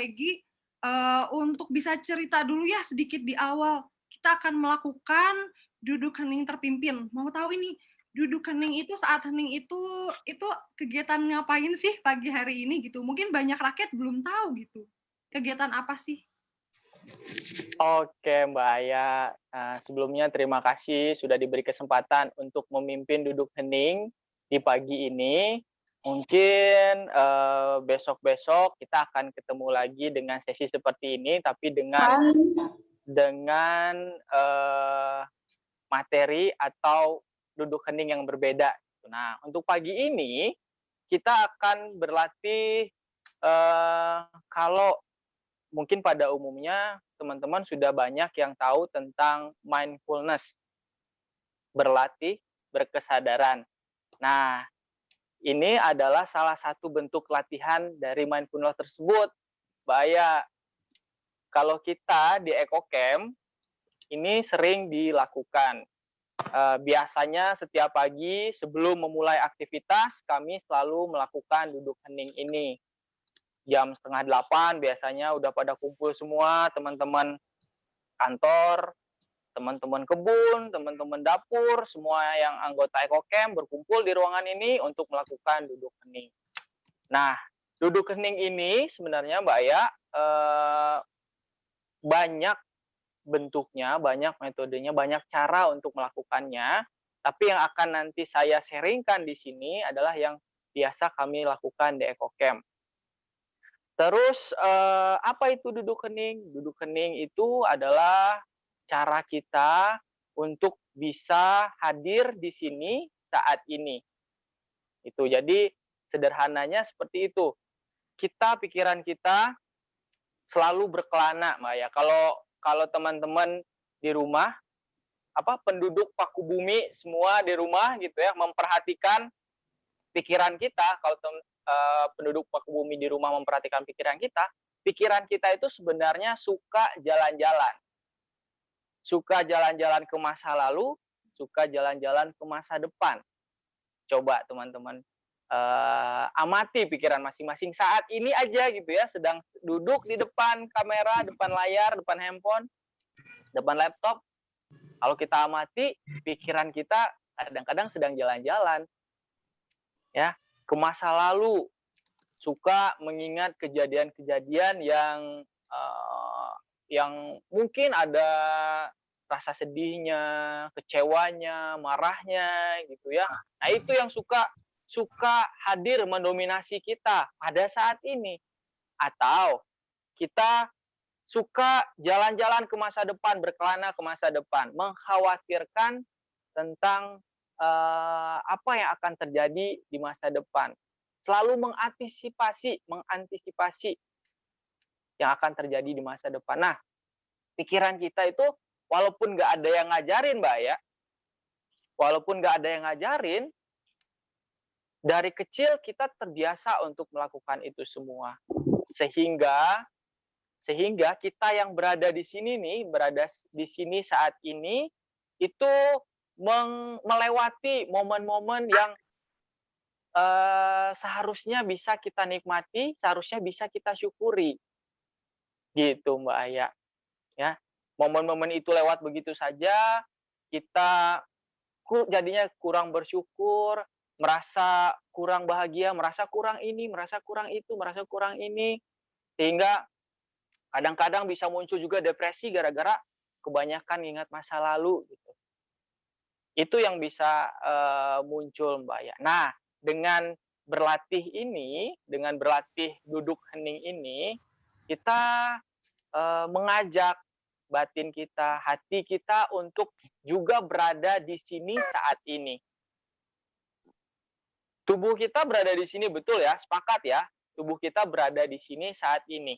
Peggy, untuk bisa cerita dulu ya sedikit di awal. Kita akan melakukan duduk hening terpimpin. Mau tahu ini, duduk hening itu saat hening itu kegiatan ngapain sih pagi hari ini gitu? Mungkin banyak rakyat belum tahu gitu. Kegiatan apa sih? Oke, Mbak Aya. Sebelumnya terima kasih sudah diberi kesempatan untuk memimpin duduk hening di pagi ini. Mungkin, besok-besok kita akan ketemu lagi dengan sesi seperti ini, tapi dengan, materi atau duduk hening yang berbeda. Nah, untuk pagi ini kita akan berlatih, kalau mungkin pada umumnya teman-teman sudah banyak yang tahu tentang mindfulness, berlatih berkesadaran. Nah, ini adalah salah satu bentuk latihan dari mindfulness tersebut. Bahaya kalau kita di EcoCamp ini sering dilakukan. Biasanya setiap pagi sebelum memulai aktivitas kami selalu melakukan duduk hening ini. Jam setengah delapan biasanya udah pada kumpul semua teman-teman kantor, teman-teman kebun, teman-teman dapur, semua yang anggota EcoCamp berkumpul di ruangan ini untuk melakukan duduk hening. Nah, duduk hening ini sebenarnya Mbak ya, banyak bentuknya, banyak metodenya, banyak cara untuk melakukannya. Tapi yang akan nanti saya sharingkan di sini adalah yang biasa kami lakukan di EcoCamp. Terus, apa itu duduk hening? Duduk hening itu adalah cara kita untuk bisa hadir di sini saat ini. Itu. Jadi sederhananya seperti itu. Pikiran kita selalu berkelana, Mbak, ya. Kalau kalau teman-teman di rumah, penduduk paku bumi semua di rumah gitu ya, memperhatikan pikiran kita, kalau penduduk paku bumi di rumah memperhatikan pikiran kita itu sebenarnya suka jalan-jalan. Suka jalan-jalan ke masa lalu, suka jalan-jalan ke masa depan. Coba teman-teman, amati pikiran masing-masing saat ini aja gitu ya, sedang duduk di depan kamera, depan layar, depan handphone, depan laptop. Kalau kita amati, pikiran kita kadang-kadang sedang jalan-jalan, ya, ke masa lalu, suka mengingat kejadian-kejadian yang mungkin ada rasa sedihnya, kecewanya, marahnya gitu ya. Nah, itu yang suka suka hadir mendominasi kita pada saat ini. Atau kita suka jalan-jalan ke masa depan, berkelana ke masa depan, mengkhawatirkan tentang, apa yang akan terjadi di masa depan. Selalu mengantisipasi yang akan terjadi di masa depan. Nah, pikiran kita itu walaupun nggak ada yang ngajarin, Mbak, ya, walaupun nggak ada yang ngajarin, dari kecil kita terbiasa untuk melakukan itu semua. Sehingga sehingga kita yang berada di sini nih, berada di sini saat ini, itu melewati momen-momen yang, seharusnya bisa kita nikmati, seharusnya bisa kita syukuri, gitu Mbak Aya, ya. Momen-momen itu lewat begitu saja, kita jadinya kurang bersyukur, merasa kurang bahagia, merasa kurang ini, merasa kurang itu, merasa kurang ini, sehingga kadang-kadang bisa muncul juga depresi gara-gara kebanyakan ingat masa lalu gitu. Itu yang bisa, muncul, Mbak, ya. Nah, dengan dengan berlatih duduk hening ini, kita, mengajak batin kita, hati kita untuk juga berada di sini saat ini. Tubuh kita berada di sini, betul ya, sepakat ya, tubuh kita berada di sini saat ini.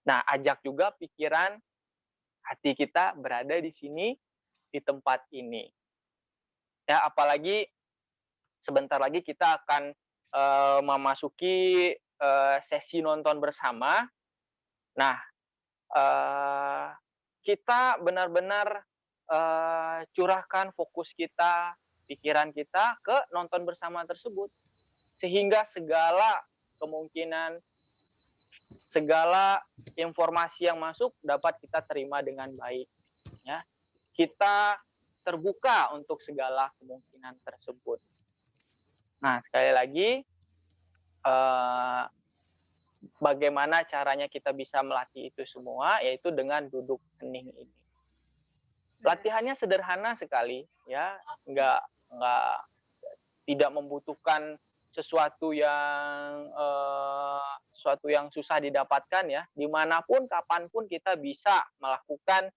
Nah, ajak juga pikiran, hati kita berada di sini, di tempat ini. Ya, apalagi sebentar lagi kita akan, memasuki, sesi nonton bersama. Nah, eee, kita benar-benar, curahkan fokus kita, pikiran kita ke nonton bersama tersebut. Sehingga segala kemungkinan segala informasi yang masuk dapat kita terima dengan baik, ya. Kita terbuka untuk segala kemungkinan tersebut. Nah, sekali lagi, eee, bagaimana caranya kita bisa melatih itu semua, yaitu dengan duduk hening ini. Latihannya sederhana sekali, ya, nggak tidak membutuhkan sesuatu yang susah didapatkan ya. Dimanapun, kapanpun kita bisa melakukan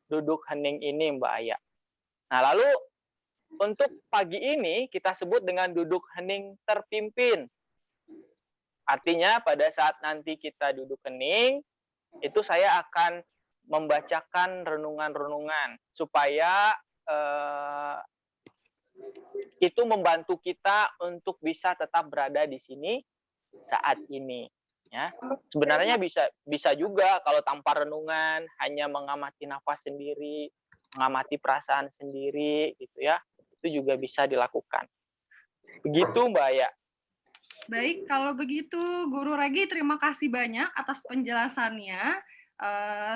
duduk hening ini, Mbak Aya. Nah, lalu untuk pagi ini kita sebut dengan duduk hening terpimpin. Artinya pada saat nanti kita duduk hening, itu saya akan membacakan renungan-renungan supaya itu membantu kita untuk bisa tetap berada di sini saat ini, ya. Sebenarnya bisa juga kalau tanpa renungan, hanya mengamati nafas sendiri, mengamati perasaan sendiri gitu ya, itu juga bisa dilakukan. Begitu, Mbak Aya. Baik, kalau begitu Guru Regi terima kasih banyak atas penjelasannya.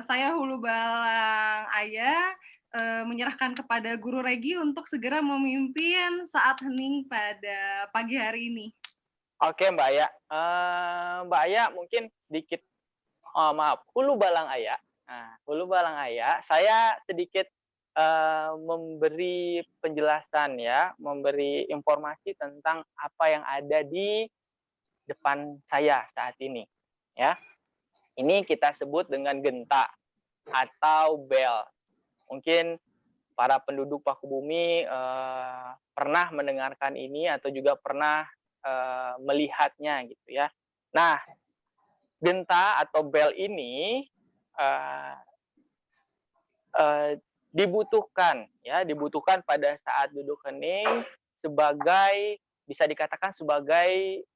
Saya Hulu Balang Aya menyerahkan kepada Guru Regi untuk segera memimpin saat hening pada pagi hari ini. Oke, Mbak Aya. Mbak Aya mungkin dikit, maaf, Hulu Balang Aya. Nah, Hulu Balang Aya, saya sedikit memberi penjelasan ya, memberi informasi tentang apa yang ada di depan saya saat ini, ya. Ini kita sebut dengan genta atau bel. Mungkin para penduduk Pakubumi pernah mendengarkan ini atau juga pernah melihatnya gitu ya. Nah, genta atau bel ini dibutuhkan pada saat duduk hening sebagai bisa dikatakan sebagai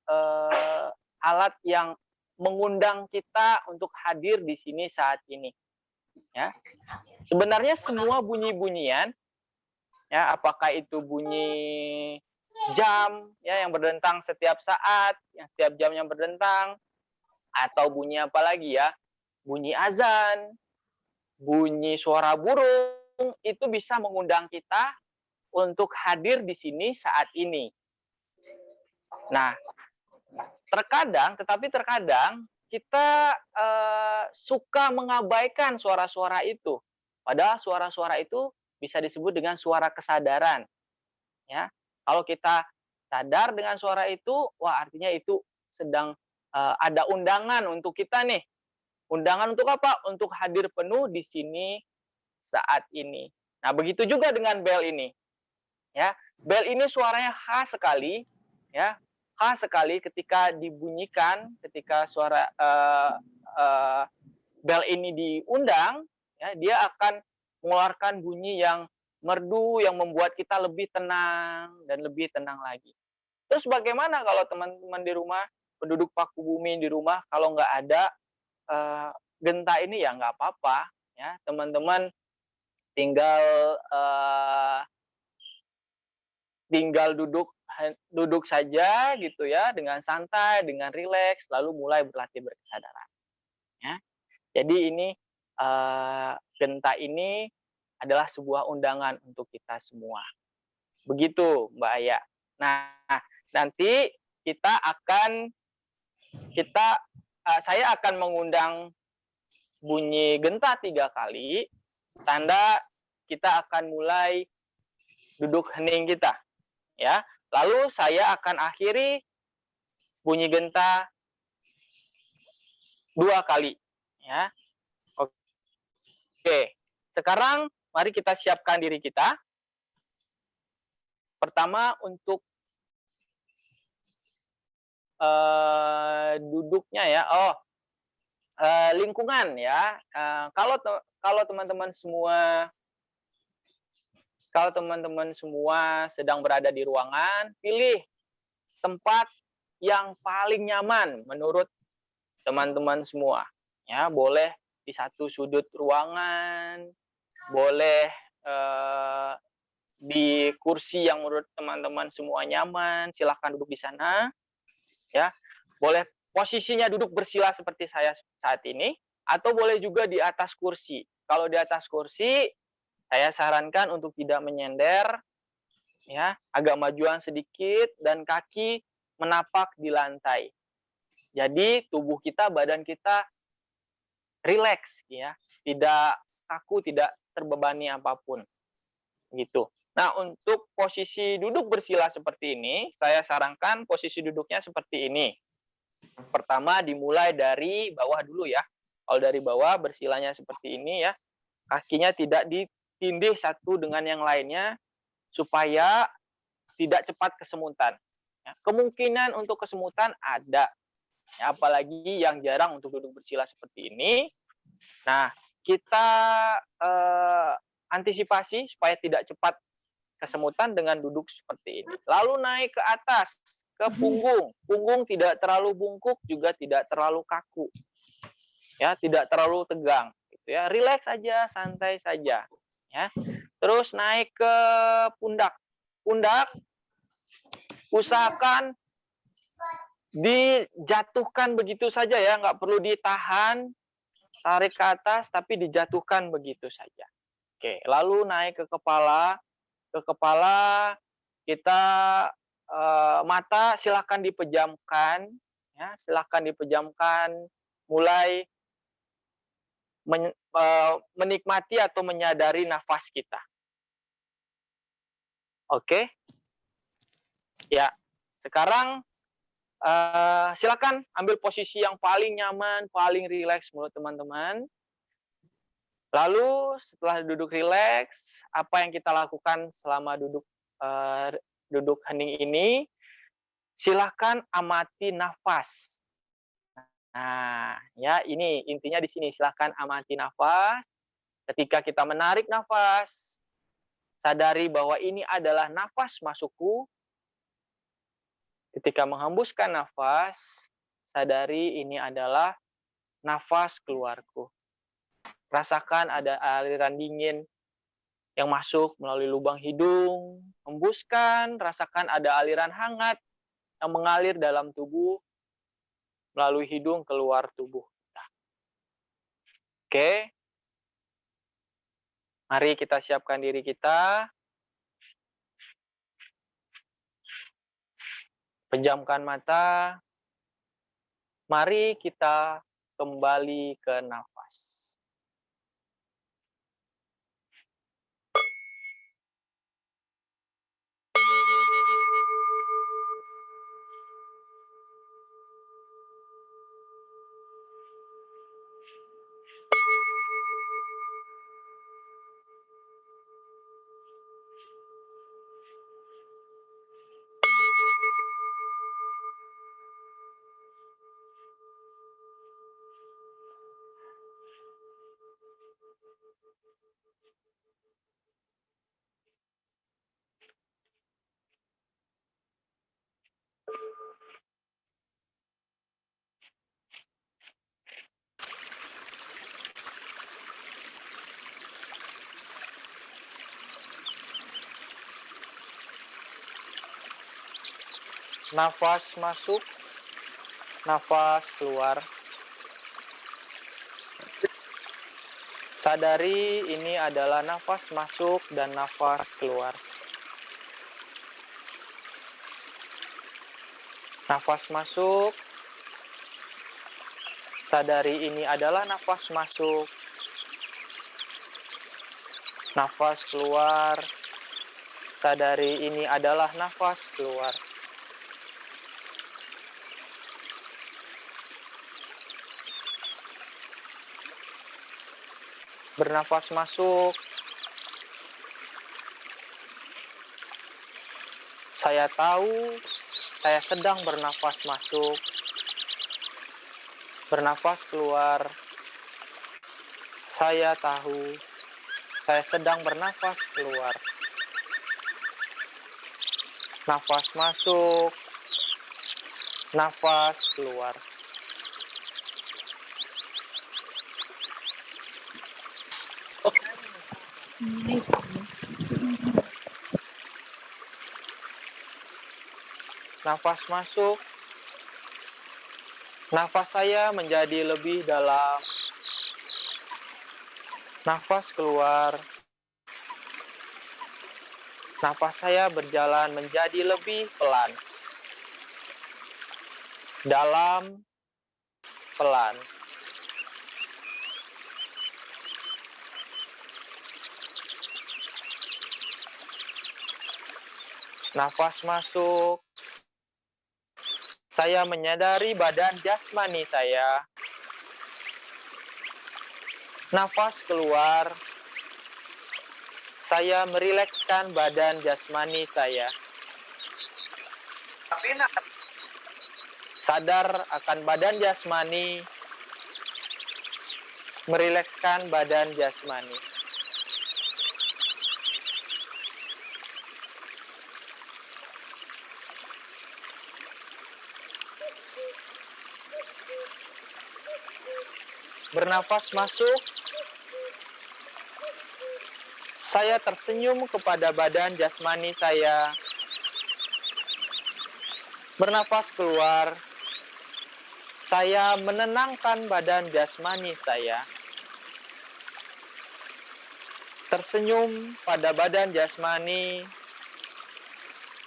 alat yang mengundang kita untuk hadir di sini saat ini, ya. Sebenarnya semua bunyi-bunyian, ya, apakah itu bunyi jam, ya, yang berdentang setiap saat, yang setiap jamnya berdentang, atau bunyi apa lagi ya, bunyi azan, bunyi suara burung, itu bisa mengundang kita untuk hadir di sini saat ini. Nah, terkadang kita suka mengabaikan suara-suara itu. Padahal suara-suara itu bisa disebut dengan suara kesadaran, ya. Kalau kita sadar dengan suara itu, wah artinya itu sedang ada undangan untuk kita nih. Undangan untuk apa? Untuk hadir penuh di sini saat ini. Nah, begitu juga dengan bel ini, ya. Bel ini suaranya khas sekali, ya. Khas sekali ketika dibunyikan, ketika suara bel ini diundang, ya, dia akan mengeluarkan bunyi yang merdu yang membuat kita lebih tenang dan lebih tenang lagi. Terus bagaimana kalau teman-teman di rumah, penduduk Pakubumi di rumah, kalau nggak ada genta ini ya nggak apa-apa, ya teman-teman tinggal tinggal duduk saja gitu ya dengan santai, dengan rileks, lalu mulai berlatih berkesadaran. Ya. Jadi ini genta ini adalah sebuah undangan untuk kita semua. Begitu, Mbak Aya. Nah, nanti saya akan mengundang bunyi genta 3 kali, tanda kita akan mulai duduk hening kita, ya. Lalu saya akan akhiri bunyi genta 2 kali, ya. Oke. Sekarang mari kita siapkan diri kita. Pertama untuk duduknya ya. Lingkungan ya. Kalau teman-teman semua sedang berada di ruangan, pilih tempat yang paling nyaman menurut teman-teman semua. Ya, boleh di satu sudut ruangan, boleh di kursi yang menurut teman-teman semua nyaman, silahkan duduk di sana. Ya, boleh posisinya duduk bersila seperti saya saat ini, atau boleh juga di atas kursi. Kalau di atas kursi, saya sarankan untuk tidak menyender, ya, agak majuan sedikit dan kaki menapak di lantai. Jadi tubuh kita, badan kita rileks, ya, tidak kaku, tidak terbebani apapun, gitu. Nah, untuk posisi duduk bersila seperti ini, saya sarankan posisi duduknya seperti ini. Pertama dimulai dari bawah dulu ya. Kalau dari bawah bersilanya seperti ini ya, kakinya tidak ditindih satu dengan yang lainnya supaya tidak cepat kesemutan. Ya, kemungkinan untuk kesemutan ada, ya, apalagi yang jarang untuk duduk bersila seperti ini. Nah, kita antisipasi supaya tidak cepat kesemutan dengan duduk seperti ini. Lalu naik ke atas, ke punggung. Punggung tidak terlalu bungkuk, juga tidak terlalu kaku. Ya, tidak terlalu tegang. Gitu ya. Rileks saja, santai saja. Ya. Terus naik ke pundak. Pundak, usahakan dijatuhkan begitu saja ya, nggak perlu ditahan, tarik ke atas, tapi dijatuhkan begitu saja. Oke, lalu naik ke kepala. Ke kepala kita mata silakan dipejamkan, ya, silakan dipejamkan, mulai menikmati atau menyadari nafas kita. Oke, ya. Sekarang silakan ambil posisi yang paling nyaman, paling rileks menurut teman-teman. Lalu setelah duduk rileks, apa yang kita lakukan selama duduk hening ini? Silakan amati nafas. Nah, ya ini intinya di sini. Silakan amati nafas. Ketika kita menarik nafas, sadari bahwa ini adalah nafas masukku. Ketika menghembuskan nafas, sadari ini adalah nafas keluarku. Rasakan ada aliran dingin yang masuk melalui lubang hidung, hembuskan, rasakan ada aliran hangat yang mengalir dalam tubuh melalui hidung keluar tubuh. Oke. Mari kita siapkan diri kita. Pejamkan mata. Mari kita kembali ke nafas. Nafas masuk, nafas keluar. Sadari ini adalah nafas masuk dan nafas keluar. Nafas masuk. Sadari ini adalah nafas masuk. Nafas keluar. Sadari ini adalah nafas keluar. Bernafas masuk. Saya tahu saya sedang bernafas masuk. Bernafas keluar. Saya tahu saya sedang bernafas keluar. Nafas masuk. Nafas keluar. Nafas masuk. Nafas saya menjadi lebih dalam. Nafas keluar. Nafas saya berjalan menjadi lebih pelan. Dalam, pelan. Nafas masuk. Saya menyadari badan jasmani saya. Nafas keluar. Saya merilekskan badan jasmani saya. Sadar akan badan jasmani, merilekskan badan jasmani. Bernafas masuk. Saya tersenyum kepada badan jasmani saya. Bernafas keluar. Saya menenangkan badan jasmani saya. Tersenyum pada badan jasmani,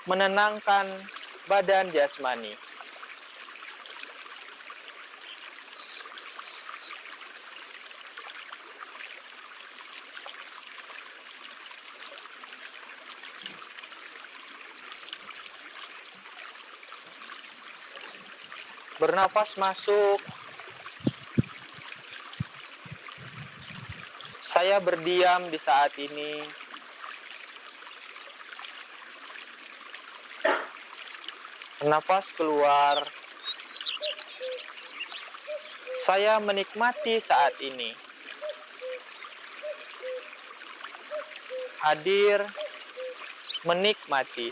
menenangkan badan jasmani. Bernafas masuk. Saya berdiam di saat ini. Bernafas keluar. Saya menikmati saat ini. Hadir, menikmati.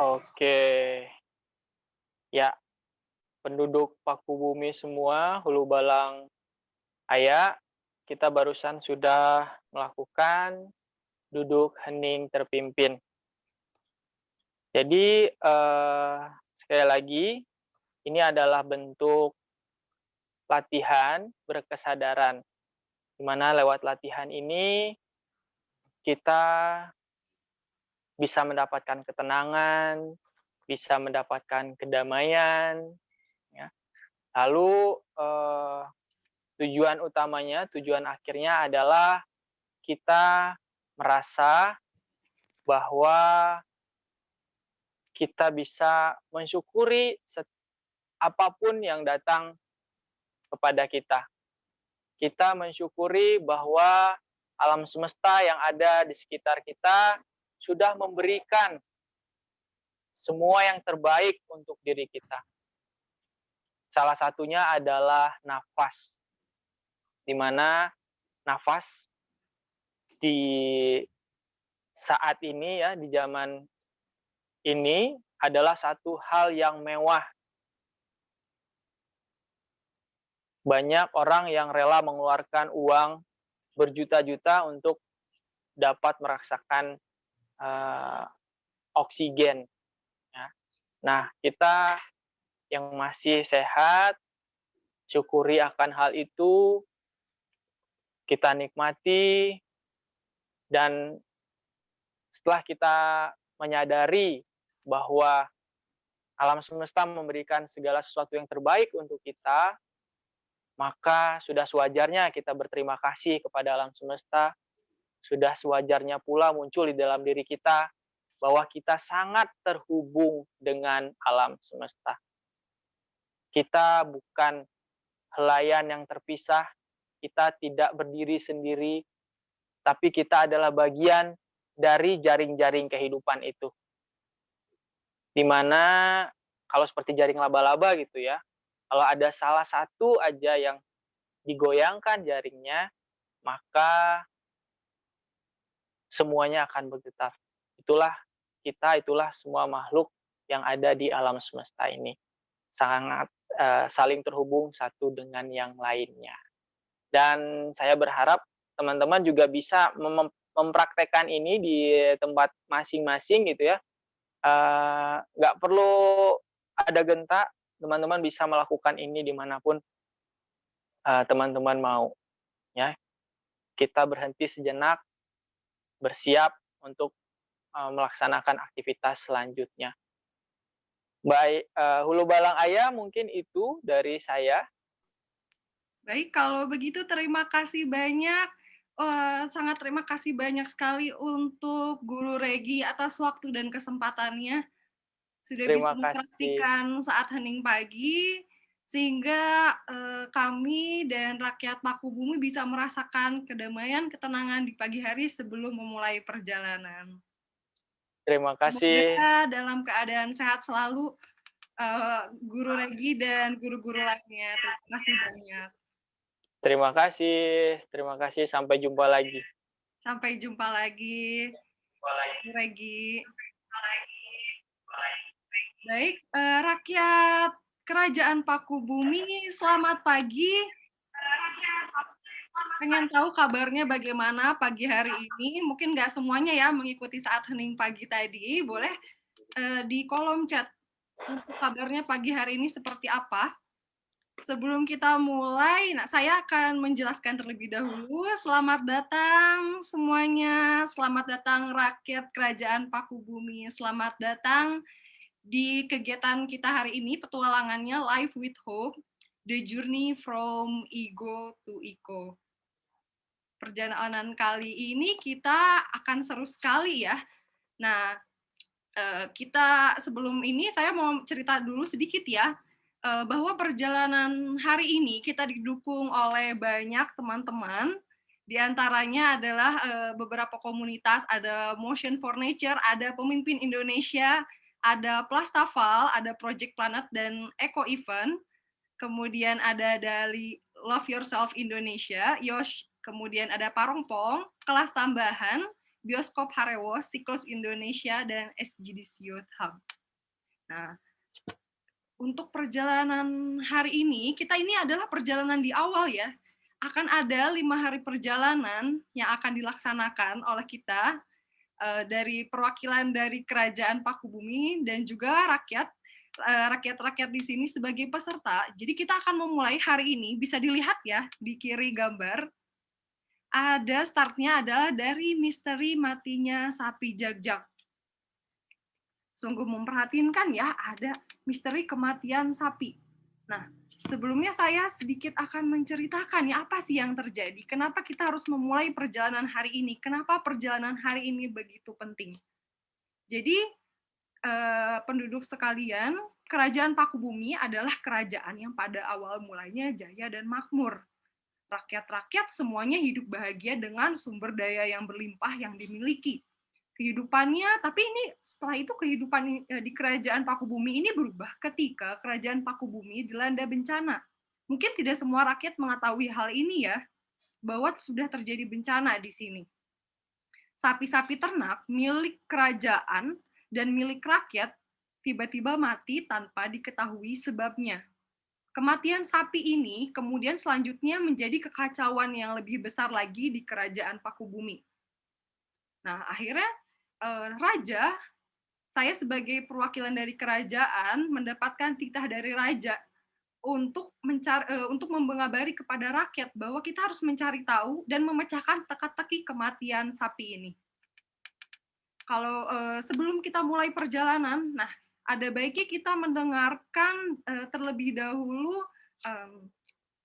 Oke. Ya, penduduk Paku Bumi semua, Hulu Balang Aya, kita barusan sudah melakukan duduk hening terpimpin. Jadi, sekali lagi, ini adalah bentuk latihan berkesadaran, di mana lewat latihan ini kita bisa mendapatkan ketenangan, bisa mendapatkan kedamaian, ya. Lalu, tujuan utamanya, tujuan akhirnya adalah kita merasa bahwa kita bisa mensyukuri apapun yang datang kepada kita. Kita mensyukuri bahwa alam semesta yang ada di sekitar kita sudah memberikan semua yang terbaik untuk diri kita. Salah satunya adalah nafas, di mana nafas di saat ini ya, di zaman ini adalah satu hal yang mewah. Banyak orang yang rela mengeluarkan uang berjuta-juta untuk dapat merasakan oksigen. Ya. Nah, kita yang masih sehat, syukuri akan hal itu, kita nikmati, dan setelah kita menyadari bahwa alam semesta memberikan segala sesuatu yang terbaik untuk kita, maka sudah sewajarnya kita berterima kasih kepada alam semesta, sudah sewajarnya pula muncul di dalam diri kita bahwa kita sangat terhubung dengan alam semesta. Kita bukan helaian yang terpisah, kita tidak berdiri sendiri, tapi kita adalah bagian dari jaring-jaring kehidupan itu. Di mana kalau seperti jaring laba-laba gitu ya, kalau ada salah satu aja yang digoyangkan jaringnya, maka semuanya akan bergetar. Itulah kita, itulah semua makhluk yang ada di alam semesta ini. Sangat saling terhubung satu dengan yang lainnya. Dan saya berharap teman-teman juga bisa mempraktekkan ini di tempat masing-masing gitu ya. Nggak perlu ada genta, teman-teman bisa melakukan ini dimanapun teman-teman mau. Ya, kita berhenti sejenak, bersiap untuk melaksanakan aktivitas selanjutnya. Baik, hulu balang ayah mungkin itu dari saya. Baik, kalau begitu terima kasih banyak, sangat terima kasih banyak sekali untuk Guru Regi atas waktu dan kesempatannya, sudah bisa Terima kasih. mempraktikkan saat hening pagi, sehingga, kami dan rakyat Pakubumi bisa merasakan kedamaian, ketenangan di pagi hari sebelum memulai perjalanan. Terima kasih. Semoga dalam keadaan sehat selalu, Guru Regi dan guru-guru lainnya. Terima kasih banyak. Terima kasih. Terima kasih. Sampai jumpa lagi. Sampai jumpa lagi, Guru Regi. Baik, rakyat Kerajaan Pakubumi, selamat pagi. Pengen tahu kabarnya bagaimana pagi hari ini? Mungkin nggak semuanya ya mengikuti saat hening pagi tadi. Boleh di kolom chat untuk kabarnya pagi hari ini seperti apa? Sebelum kita mulai, nah saya akan menjelaskan terlebih dahulu. Selamat datang semuanya, selamat datang rakyat Kerajaan Pakubumi, selamat datang di kegiatan kita hari ini, petualangannya Live with Hope, The Journey from Ego to Eco. Perjalanan kali ini kita akan seru sekali ya. Nah, kita sebelum ini saya mau cerita dulu sedikit ya, bahwa perjalanan hari ini kita didukung oleh banyak teman-teman, di antaranya adalah beberapa komunitas, ada Motion for Nature, ada Pemimpin Indonesia, ada Plastafal, ada Project Planet, dan Eco Event. Kemudian ada dari Love Yourself Indonesia, Yosh, kemudian ada Parongpong, Kelas Tambahan, Bioskop Harewo, Siklus Indonesia, dan SGDC Youth Hub. Nah, untuk perjalanan hari ini, kita ini adalah perjalanan di awal ya. Akan ada 5 hari perjalanan yang akan dilaksanakan oleh kita dari perwakilan dari Kerajaan Pakubumi dan juga rakyat-rakyat di sini sebagai peserta. Jadi kita akan memulai hari ini, bisa dilihat ya di kiri gambar. Ada startnya adalah dari misteri matinya sapi Jagjak. Sungguh memprihatinkan ya, ada misteri kematian sapi. Nah, sebelumnya saya sedikit akan menceritakan ya apa sih yang terjadi, kenapa kita harus memulai perjalanan hari ini, kenapa perjalanan hari ini begitu penting. Jadi, penduduk sekalian, Kerajaan Pakubumi adalah kerajaan yang pada awal mulanya jaya dan makmur. Rakyat-rakyat semuanya hidup bahagia dengan sumber daya yang berlimpah yang dimiliki. kehidupannya, tapi ini setelah itu kehidupan di kerajaan Pakubumi ini berubah ketika kerajaan Pakubumi dilanda bencana. Mungkin tidak semua rakyat mengetahui hal ini ya, bahwa sudah terjadi bencana di sini. Sapi-sapi ternak milik kerajaan dan milik rakyat tiba-tiba mati tanpa diketahui sebabnya. Kematian sapi ini kemudian selanjutnya menjadi kekacauan yang lebih besar lagi di kerajaan Pakubumi. Nah, akhirnya raja, saya sebagai perwakilan dari kerajaan mendapatkan titah dari raja untuk mengabari kepada rakyat bahwa kita harus mencari tahu dan memecahkan teka-teki kematian sapi ini. Kalau sebelum kita mulai perjalanan, nah ada baiknya kita mendengarkan terlebih dahulu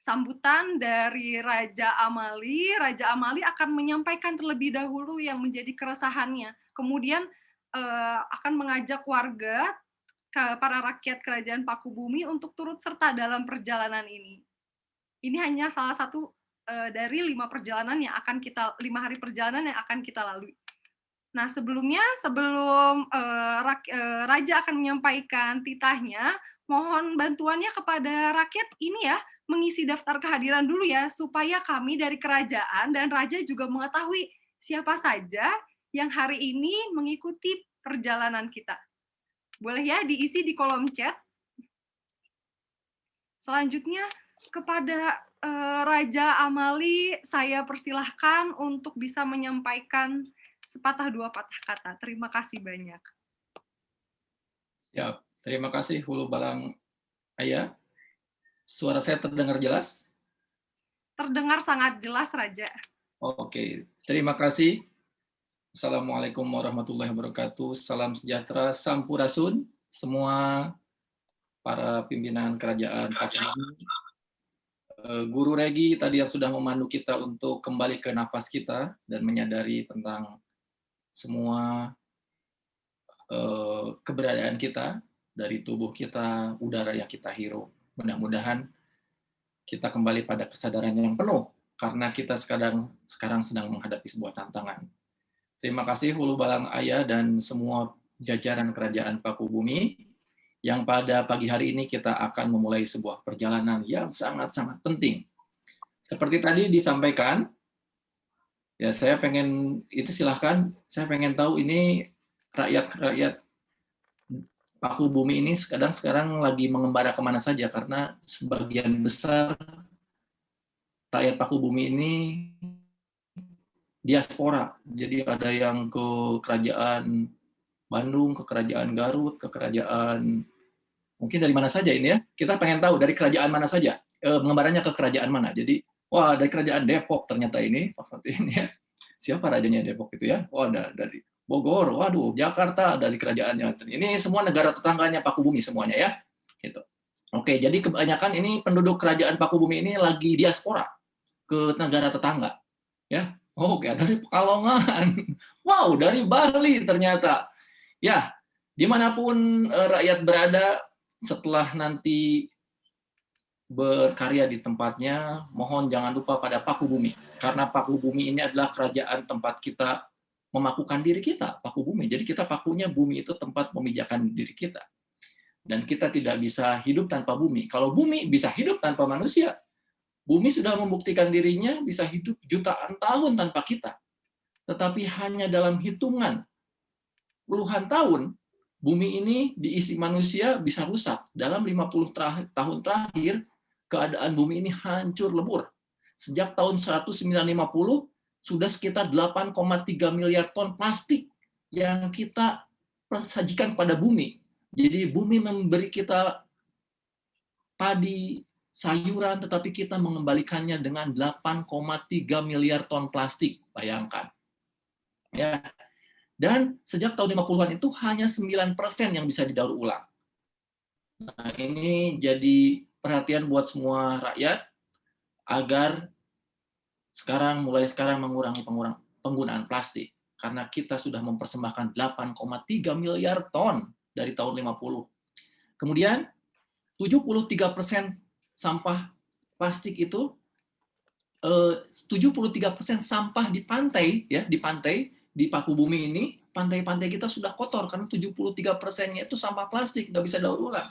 sambutan dari Raja Amali. Raja Amali akan menyampaikan terlebih dahulu yang menjadi keresahannya. Kemudian akan mengajak warga, para rakyat kerajaan Pakubumi untuk turut serta dalam perjalanan ini. Ini hanya salah satu dari 5 hari perjalanan yang akan kita lalui. Nah, sebelum raja akan menyampaikan titahnya, mohon bantuannya kepada rakyat ini ya, mengisi daftar kehadiran dulu ya, supaya kami dari kerajaan dan raja juga mengetahui siapa saja yang hari ini mengikuti perjalanan kita. Boleh ya diisi di kolom chat. Selanjutnya kepada Raja Amali, saya persilahkan untuk bisa menyampaikan sepatah dua patah kata. Terima kasih banyak. Siap. Terima kasih Hulu Balang Ayah. Suara saya terdengar jelas? Terdengar sangat jelas, Raja. Oke, terima kasih. Assalamualaikum warahmatullahi wabarakatuh. Salam sejahtera, sampurasun, semua para pimpinan kerajaan Pakubumi. Guru Regi tadi yang sudah memandu kita untuk kembali ke nafas kita dan menyadari tentang semua keberadaan kita, dari tubuh kita, udara yang kita hirup. Mudah-mudahan kita kembali pada kesadaran yang penuh, karena kita sekarang sedang menghadapi sebuah tantangan. Terima kasih Hulu Balang Ayah dan semua jajaran kerajaan Pakubumi, yang pada pagi hari ini kita akan memulai sebuah perjalanan yang sangat-sangat penting. Seperti tadi disampaikan, ya saya pengen, itu silahkan, saya pengen tahu ini rakyat Pakubumi ini sekarang lagi mengembara kemana saja, karena sebagian besar rakyat Pakubumi ini diaspora. Jadi ada yang ke kerajaan Bandung, ke kerajaan Garut, ke kerajaan mungkin dari mana saja ini ya. Kita pengen tahu dari kerajaan mana saja, mengembaranya ke kerajaan mana. Jadi, wah dari kerajaan Depok ternyata ini, seperti ini ya. Siapa rajanya Depok itu ya? Oh, ada dari Bogor, waduh, Jakarta dari kerajaannya. Ini semua negara tetangganya Pakubumi semuanya ya. Gitu. Oke, jadi kebanyakan ini penduduk kerajaan Pakubumi ini lagi diaspora ke negara tetangga. Ya. Oke, dari Pekalongan. Wow, dari Bali ternyata. Ya, dimanapun rakyat berada, setelah nanti berkarya di tempatnya, mohon jangan lupa pada Pakubumi. Karena Pakubumi ini adalah kerajaan tempat kita memakukan diri kita, Pakubumi. Jadi kita pakunya bumi itu tempat memijakan diri kita. Dan kita tidak bisa hidup tanpa bumi. Kalau bumi bisa hidup tanpa manusia, bumi sudah membuktikan dirinya bisa hidup jutaan tahun tanpa kita. Tetapi hanya dalam hitungan puluhan tahun, bumi ini diisi manusia bisa rusak. Dalam 50 tahun terakhir, keadaan bumi ini hancur lebur. Sejak tahun 1950, sudah sekitar 8,3 miliar ton plastik yang kita sajikan pada bumi. Jadi bumi memberi kita padi, sayuran, tetapi kita mengembalikannya dengan 8,3 miliar ton plastik. Bayangkan. Ya. Dan sejak tahun 50-an itu hanya 9% yang bisa didaur ulang. Nah, ini jadi perhatian buat semua rakyat agar mulai sekarang mengurangi penggunaan plastik. Karena kita sudah mempersembahkan 8,3 miliar ton dari tahun 50. Kemudian 73% sampah plastik itu 73% sampah di pantai ya, di Pakubumi ini pantai-pantai kita sudah kotor karena 73%-nya itu sampah plastik, nggak bisa daur ulang.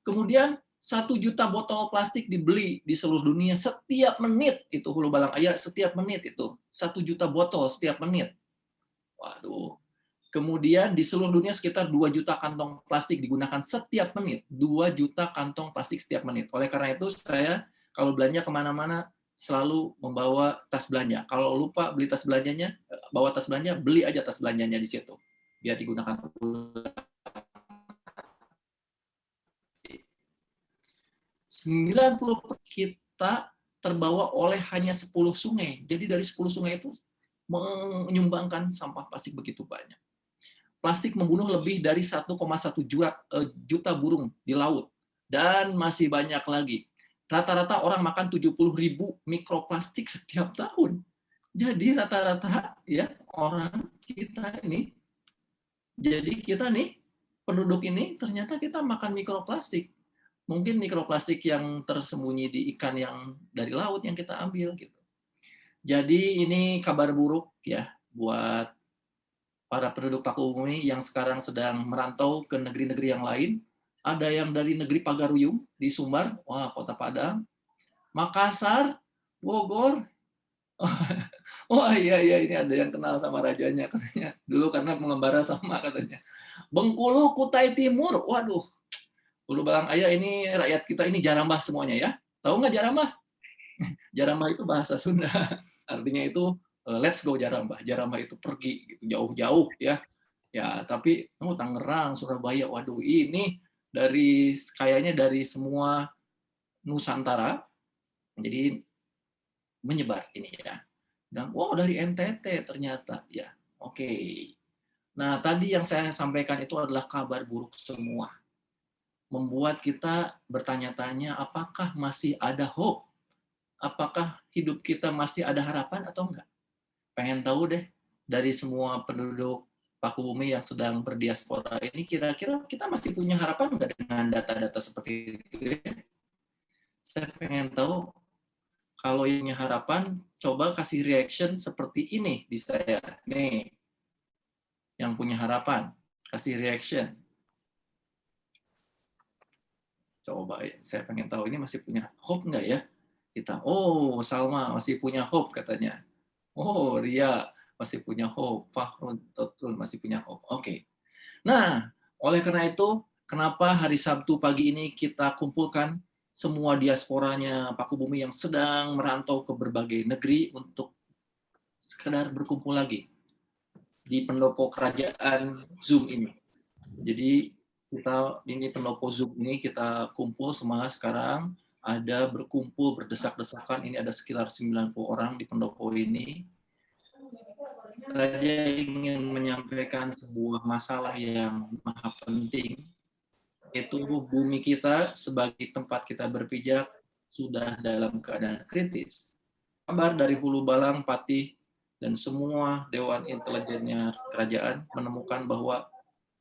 Kemudian 1 juta botol plastik dibeli di seluruh dunia setiap menit, itu hulu balang ayah setiap menit itu 1 juta botol setiap menit. Waduh. Kemudian di seluruh dunia sekitar 2 juta kantong plastik digunakan setiap menit. 2 juta kantong plastik setiap menit. Oleh karena itu saya kalau belanja kemana-mana selalu membawa tas belanja. Kalau lupa beli tas belanjanya, bawa tas belanja, beli aja tas belanjanya di situ. Biar digunakan 90% kita terbawa oleh hanya 10 sungai. Jadi dari 10 sungai itu menyumbangkan sampah plastik begitu banyak. Plastik membunuh lebih dari 1,1 juta burung di laut. Dan masih banyak lagi. Rata-rata orang makan 70.000 mikroplastik setiap tahun. Jadi rata-rata ya orang kita ini, jadi kita nih, penduduk ini ternyata kita makan mikroplastik. Mungkin mikroplastik yang tersembunyi di ikan yang dari laut yang kita ambil gitu. Jadi ini kabar buruk ya buat para penduduk Pakubumi yang sekarang sedang merantau ke negeri-negeri yang lain. Ada yang dari negeri Pagaruyung di Sumbar, wah Kota Padang, Makassar, Bogor. Oh iya iya ini ada yang kenal sama rajanya katanya. Dulu karena pengembara sama katanya. Bengkulu, Kutai Timur. Waduh, Hulu Balang Ayah ini rakyat kita ini jarambah semuanya ya. Tahu nggak jarambah? Jarambah itu bahasa Sunda. Artinya itu let's go Jarambah. Jarambah itu pergi gitu, jauh-jauh ya. Ya, tapi Tangerang, Surabaya, waduh ini kayaknya dari semua Nusantara. Jadi menyebar ini ya. Dan wow dari NTT ternyata ya. Oke. Nah, tadi yang saya sampaikan itu adalah kabar buruk semua. Membuat kita bertanya-tanya apakah masih ada hope? Apakah hidup kita masih ada harapan atau enggak? Pengen tahu deh dari semua penduduk Pakubumi yang sedang berdiaspora ini kira-kira kita masih punya harapan enggak dengan data-data seperti itu ya? Saya pengen tahu kalau yang punya harapan coba kasih reaction seperti ini di saya. Nih, yang punya harapan kasih reaction. Coba ya, saya pengen tahu ini masih punya hope enggak ya? Kita, oh Salma masih punya hope katanya. Oh Ria masih punya hope. Fahrun Totul masih punya hope. Oke. Nah, oleh karena itu, kenapa hari Sabtu pagi ini kita kumpulkan semua diasporanya Pakubumi yang sedang merantau ke berbagai negeri untuk sekedar berkumpul lagi di pendopo kerajaan Zoom ini. Jadi ini pendopo Zoom ini kita kumpul semangat sekarang ada berkumpul berdesak-desakan, ini ada sekitar 90 orang di pendopo ini. Raja ingin menyampaikan sebuah masalah yang maha penting, yaitu bumi kita sebagai tempat kita berpijak sudah dalam keadaan kritis. Kabar dari Hulu Balang, Patih, dan semua Dewan Intelijennya Kerajaan menemukan bahwa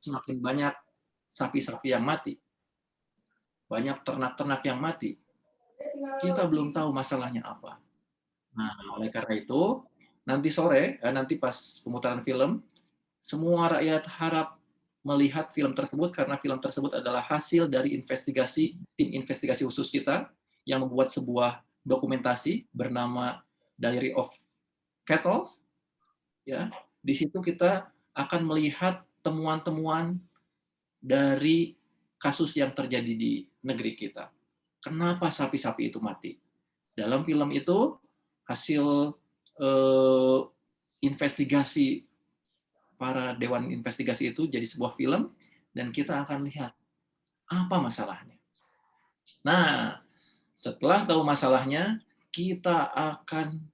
semakin banyak sapi-sapi yang mati, banyak ternak-ternak yang mati. Kita belum tahu masalahnya apa. Nah, oleh karena itu, nanti sore, nanti pas pemutaran film, semua rakyat harap melihat film tersebut karena film tersebut adalah hasil dari tim investigasi khusus kita yang membuat sebuah dokumentasi bernama Diary of Cattle. Ya, di situ kita akan melihat temuan-temuan dari kasus yang terjadi di negeri kita. Kenapa sapi-sapi itu mati? Dalam film itu hasil investigasi para dewan investigasi itu jadi sebuah film dan kita akan lihat apa masalahnya. Nah, setelah tahu masalahnya, kita akan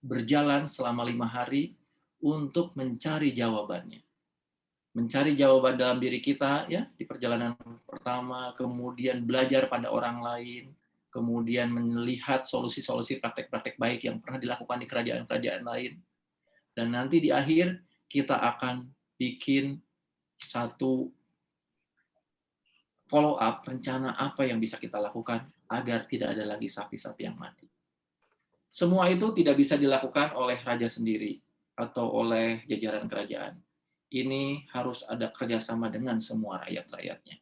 berjalan selama 5 hari untuk mencari jawabannya. Mencari jawaban dalam diri kita ya di perjalanan pertama, kemudian belajar pada orang lain, kemudian melihat solusi-solusi praktek-praktek baik yang pernah dilakukan di kerajaan-kerajaan lain. Dan nanti di akhir kita akan bikin satu follow up rencana apa yang bisa kita lakukan agar tidak ada lagi sapi-sapi yang mati. Semua itu tidak bisa dilakukan oleh raja sendiri. atau oleh jajaran kerajaan. Ini harus ada kerjasama dengan semua rakyat-rakyatnya.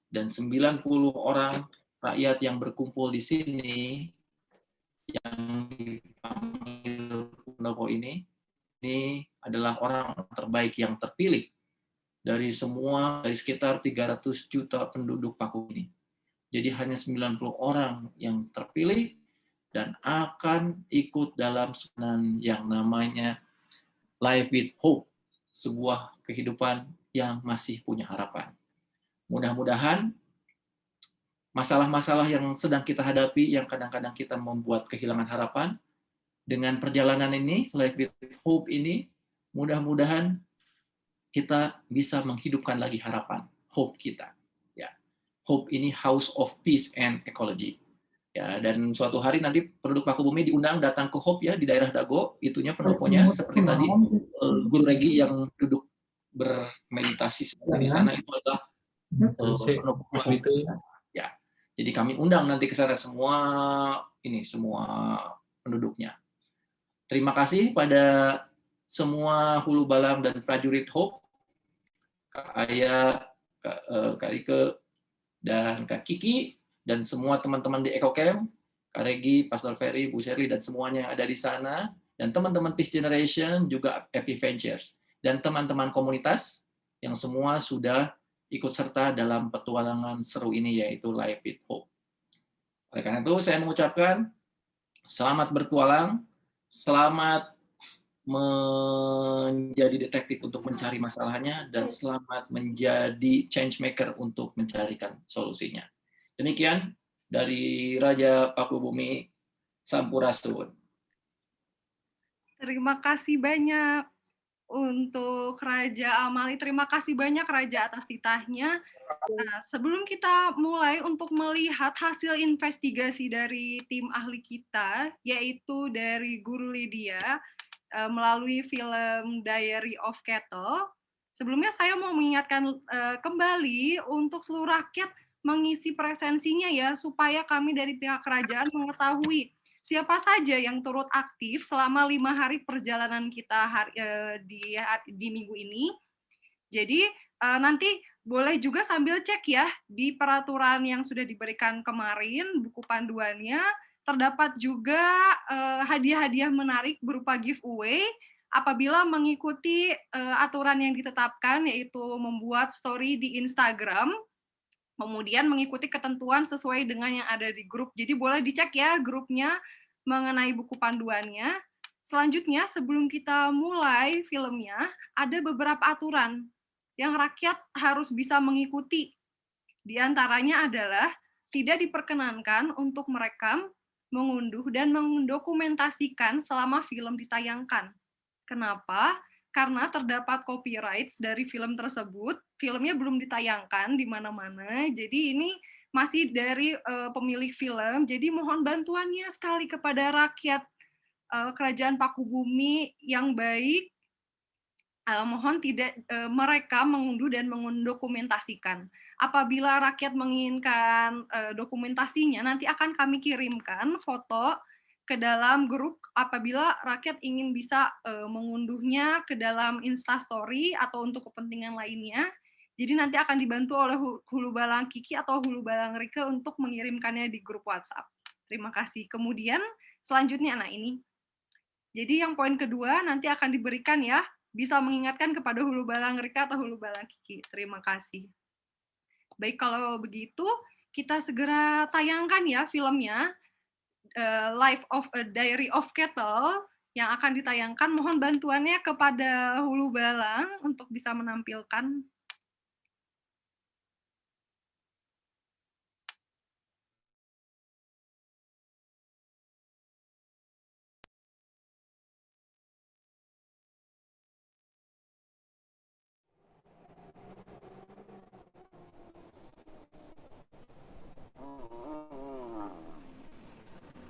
Dan 90 orang rakyat yang berkumpul di sini, yang dipanggil Pendopo ini adalah orang terbaik yang terpilih dari sekitar 300 juta penduduk Paku ini. Jadi hanya 90 orang yang terpilih dan akan ikut dalam sebenarnya yang namanya Life with Hope, sebuah kehidupan yang masih punya harapan. Mudah-mudahan masalah-masalah yang sedang kita hadapi, yang kadang-kadang kita membuat kehilangan harapan, dengan perjalanan ini, Life with Hope ini, mudah-mudahan kita bisa menghidupkan lagi harapan, hope kita. Ya, hope ini House of Peace and Ecology. Ya, dan suatu hari nanti penduduk Paku Bumi diundang datang ke Hope ya di daerah Dago, itunya pendoponya seperti tadi Guru Regi yang duduk bermeditasi di sana itu adalah pendopo Hope. Ya, jadi kami undang nanti ke sana semua penduduknya. Terima kasih pada semua hulu balang dan prajurit Hope, Kak Aya, Kak Rike, dan Kak Kiki, dan semua teman-teman di EcoCamp, Kak Regi, Pastor Ferry, Bu Sherly, dan semuanya yang ada di sana, dan teman-teman Peace Generation, juga Epi Ventures, dan teman-teman komunitas yang semua sudah ikut serta dalam petualangan seru ini, yaitu Life with Hope. Oleh karena itu, saya mengucapkan selamat bertualang, selamat menjadi detektif untuk mencari masalahnya, dan selamat menjadi change maker untuk mencarikan solusinya. Demikian dari Raja Paku Bumi Sampurasun. Terima kasih banyak untuk Raja Amali. Terima kasih banyak Raja atas titahnya. Nah, sebelum kita mulai untuk melihat hasil investigasi dari tim ahli kita, yaitu dari Guru Lydia, melalui film Diary of Cattle. Sebelumnya saya mau mengingatkan kembali untuk seluruh rakyat mengisi presensinya ya, supaya kami dari pihak kerajaan mengetahui siapa saja yang turut aktif selama 5 hari perjalanan kita di minggu ini. Jadi nanti boleh juga sambil cek ya di peraturan yang sudah diberikan kemarin, buku panduannya, terdapat juga hadiah-hadiah menarik berupa giveaway apabila mengikuti aturan yang ditetapkan, yaitu membuat story di Instagram, kemudian mengikuti ketentuan sesuai dengan yang ada di grup. Jadi boleh dicek ya grupnya mengenai buku panduannya. Selanjutnya, sebelum kita mulai filmnya, ada beberapa aturan yang rakyat harus bisa mengikuti. Di antaranya adalah tidak diperkenankan untuk merekam, mengunduh, dan mendokumentasikan selama film ditayangkan. Kenapa? Karena terdapat copyright dari film tersebut, filmnya belum ditayangkan di mana-mana, jadi ini masih dari pemilik film, jadi mohon bantuannya sekali kepada rakyat Kerajaan Paku Bumi yang baik, mohon tidak merekam, mengunduh, dan mendokumentasikan. Apabila rakyat menginginkan dokumentasinya, nanti akan kami kirimkan foto ke dalam grup apabila rakyat ingin bisa mengunduhnya ke dalam Instastory atau untuk kepentingan lainnya. Jadi nanti akan dibantu oleh Hulu Balang Kiki atau Hulu Balang Rike untuk mengirimkannya di grup WhatsApp. Terima kasih. Kemudian selanjutnya, nah ini. Jadi yang poin kedua nanti akan diberikan ya, bisa mengingatkan kepada Hulu Balang Rika atau Hulu Balang Kiki. Terima kasih. Baik, kalau begitu kita segera tayangkan ya filmnya, Life of a Diary of Cattle, yang akan ditayangkan. Mohon bantuannya kepada Hulu Balang untuk bisa menampilkan.